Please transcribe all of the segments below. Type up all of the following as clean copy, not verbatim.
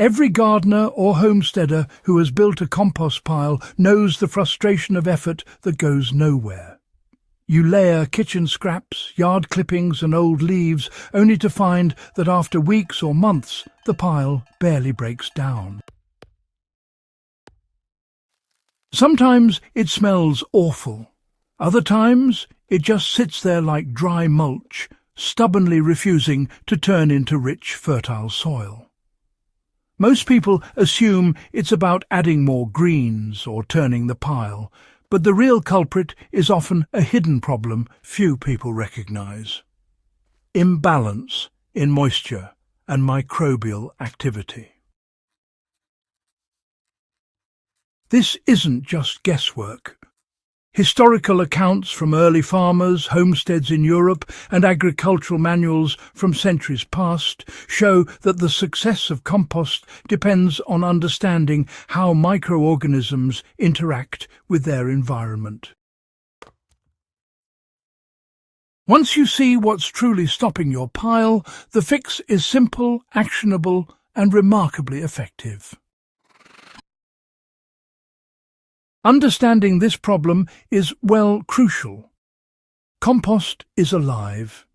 Every gardener or homesteader who has built a compost pile knows the frustration of effort that goes nowhere. You layer kitchen scraps, yard clippings and old leaves, only to find that after weeks or months the pile barely breaks down. Sometimes it smells awful. Other times it just sits there like dry mulch, stubbornly refusing to turn into rich, fertile soil. Most people assume it's about adding more greens or turning the pile, but the real culprit is often a hidden problem few people recognize: imbalance in moisture and microbial activity. This isn't just guesswork. Historical accounts from early farmers, homesteads in Europe, and agricultural manuals from centuries past show that the success of compost depends on understanding how microorganisms interact with their environment. Once you see what's truly stopping your pile, the fix is simple, actionable, and remarkably effective. Understanding this problem is, well, crucial. Compost is alive.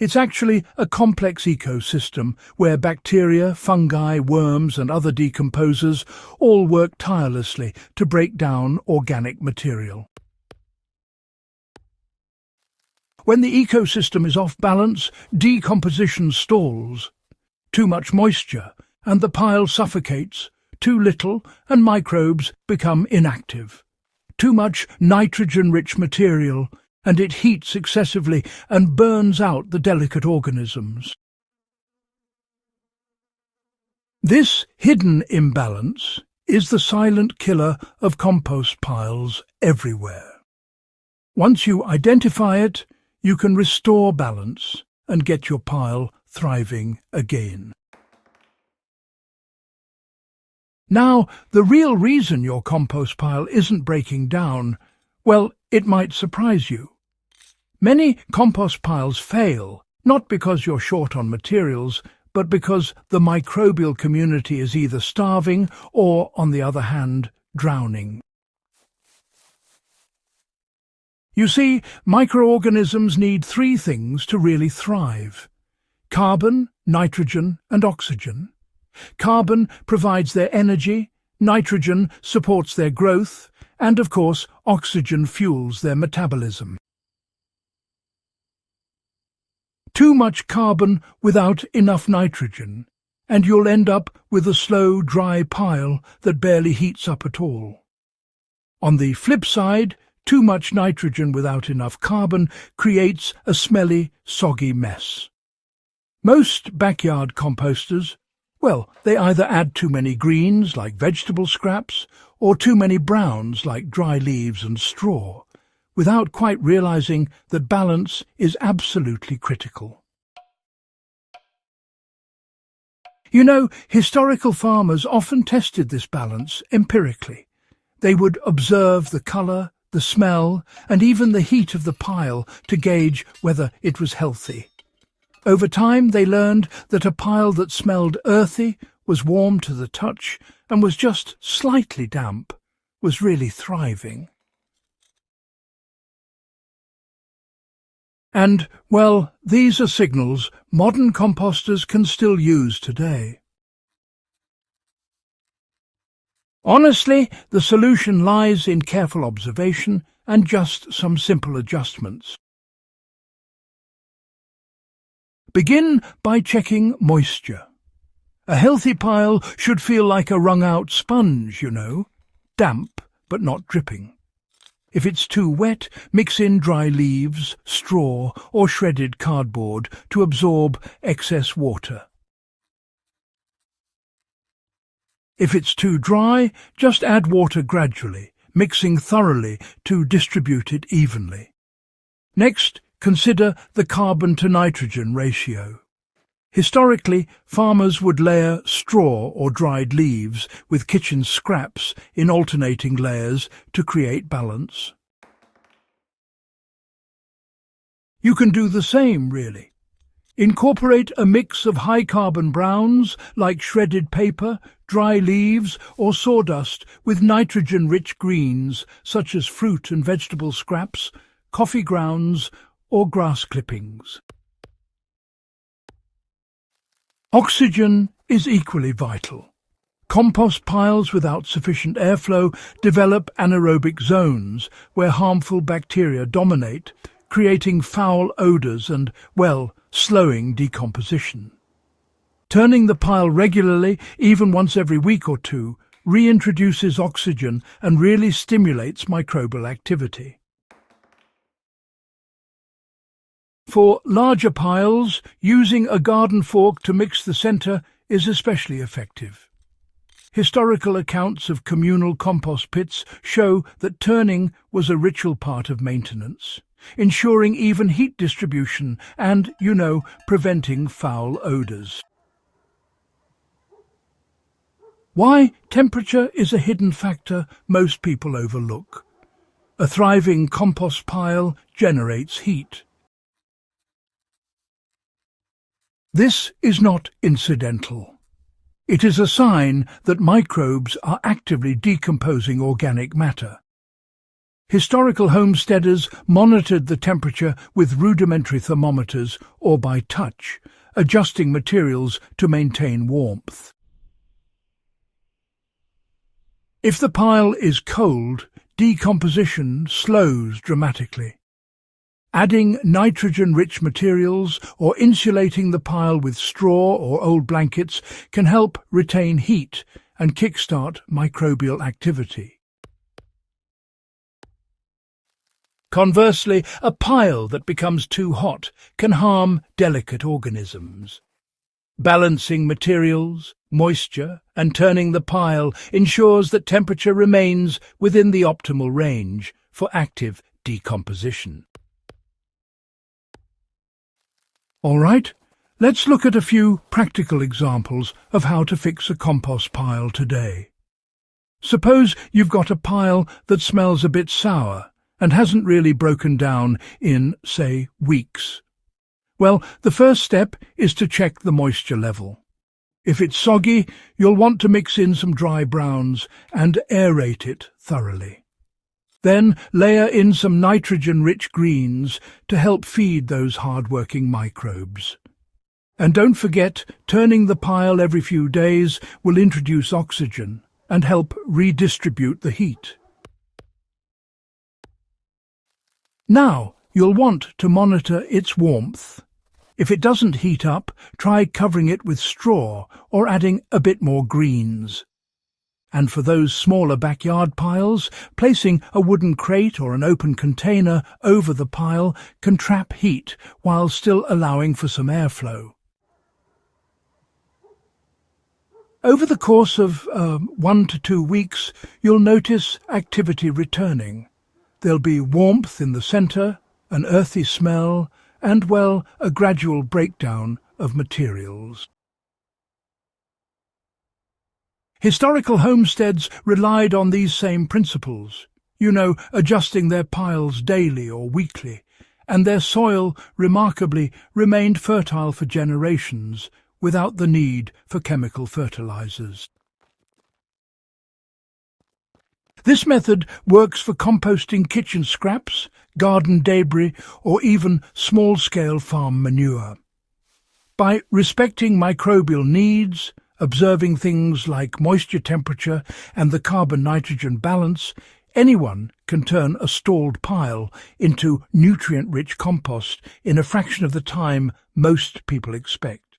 It's actually a complex ecosystem where bacteria, fungi, worms and other decomposers all work tirelessly to break down organic material. When the ecosystem is off balance, decomposition stalls. Too much moisture, and the pile suffocates. Too little, and microbes become inactive. Too much nitrogen-rich material, and it heats excessively and burns out the delicate organisms. This hidden imbalance is the silent killer of compost piles everywhere. Once you identify it, you can restore balance and get your pile thriving again. Now, the real reason your compost pile isn't breaking down, well, it might surprise you. Many compost piles fail, not because you're short on materials, but because the microbial community is either starving or, on the other hand, drowning. You see, microorganisms need three things to really thrive: carbon, nitrogen, and oxygen. Carbon provides their energy, nitrogen supports their growth, and of course oxygen fuels their metabolism. Too much carbon without enough nitrogen, and you'll end up with a slow, dry pile that barely heats up at all. On the flip side, too much nitrogen without enough carbon creates a smelly, soggy mess. Most backyard composters, well, they either add too many greens, like vegetable scraps, or too many browns, like dry leaves and straw, without quite realizing that balance is absolutely critical. You know, historical farmers often tested this balance empirically. They would observe the colour, the smell, and even the heat of the pile to gauge whether it was healthy. Over time they learned that a pile that smelled earthy, was warm to the touch, and was just slightly damp, was really thriving. And, well, these are signals modern composters can still use today. Honestly, the solution lies in careful observation and just some simple adjustments. Begin by checking moisture. A healthy pile should feel like a wrung-out sponge, you know, damp but not dripping. If it's too wet, mix in dry leaves, straw or shredded cardboard to absorb excess water. If it's too dry, just add water gradually, mixing thoroughly to distribute it evenly. Next, consider the carbon-to-nitrogen ratio. Historically, farmers would layer straw or dried leaves with kitchen scraps in alternating layers to create balance. You can do the same, really. Incorporate a mix of high-carbon browns like shredded paper, dry leaves or sawdust with nitrogen-rich greens such as fruit and vegetable scraps, coffee grounds or grass clippings. Oxygen is equally vital. Compost piles without sufficient airflow develop anaerobic zones where harmful bacteria dominate, creating foul odours and, well, slowing decomposition. Turning the pile regularly, even once every week or two, reintroduces oxygen and really stimulates microbial activity. For larger piles, using a garden fork to mix the centre is especially effective. Historical accounts of communal compost pits show that turning was a ritual part of maintenance, ensuring even heat distribution and, preventing foul odours. Why temperature is a hidden factor most people overlook. A thriving compost pile generates heat. This is not incidental. It is a sign that microbes are actively decomposing organic matter. Historical homesteaders monitored the temperature with rudimentary thermometers or by touch, adjusting materials to maintain warmth. If the pile is cold, decomposition slows dramatically. Adding nitrogen-rich materials or insulating the pile with straw or old blankets can help retain heat and kickstart microbial activity. Conversely, a pile that becomes too hot can harm delicate organisms. Balancing materials, moisture, and turning the pile ensures that temperature remains within the optimal range for active decomposition. All right, let's look at a few practical examples of how to fix a compost pile today. Suppose you've got a pile that smells a bit sour and hasn't really broken down in, say, weeks. Well, the first step is to check the moisture level. If it's soggy, you'll want to mix in some dry browns and aerate it thoroughly. Then layer in some nitrogen-rich greens to help feed those hard-working microbes. And don't forget, turning the pile every few days will introduce oxygen and help redistribute the heat. Now, you'll want to monitor its warmth. If it doesn't heat up, try covering it with straw or adding a bit more greens. And for those smaller backyard piles, placing a wooden crate or an open container over the pile can trap heat while still allowing for some airflow. Over the course of 1 to 2 weeks, you'll notice activity returning. There'll be warmth in the centre, an earthy smell, and, well, a gradual breakdown of materials. Historical homesteads relied on these same principles, adjusting their piles daily or weekly, and their soil, remarkably, remained fertile for generations without the need for chemical fertilizers. This method works for composting kitchen scraps, garden debris, or even small-scale farm manure. By respecting microbial needs, observing things like moisture temperature and the carbon-nitrogen balance, anyone can turn a stalled pile into nutrient-rich compost in a fraction of the time most people expect.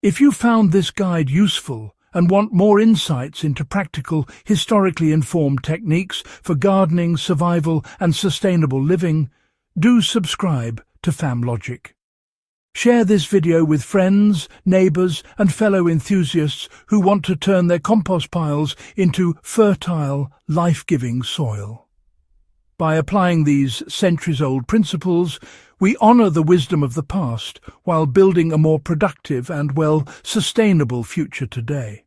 If you found this guide useful and want more insights into practical, historically informed techniques for gardening, survival and sustainable living, do subscribe to FamLogic. Share this video with friends, neighbours and fellow enthusiasts who want to turn their compost piles into fertile, life-giving soil. By applying these centuries-old principles, we honour the wisdom of the past while building a more productive and, well, sustainable future today.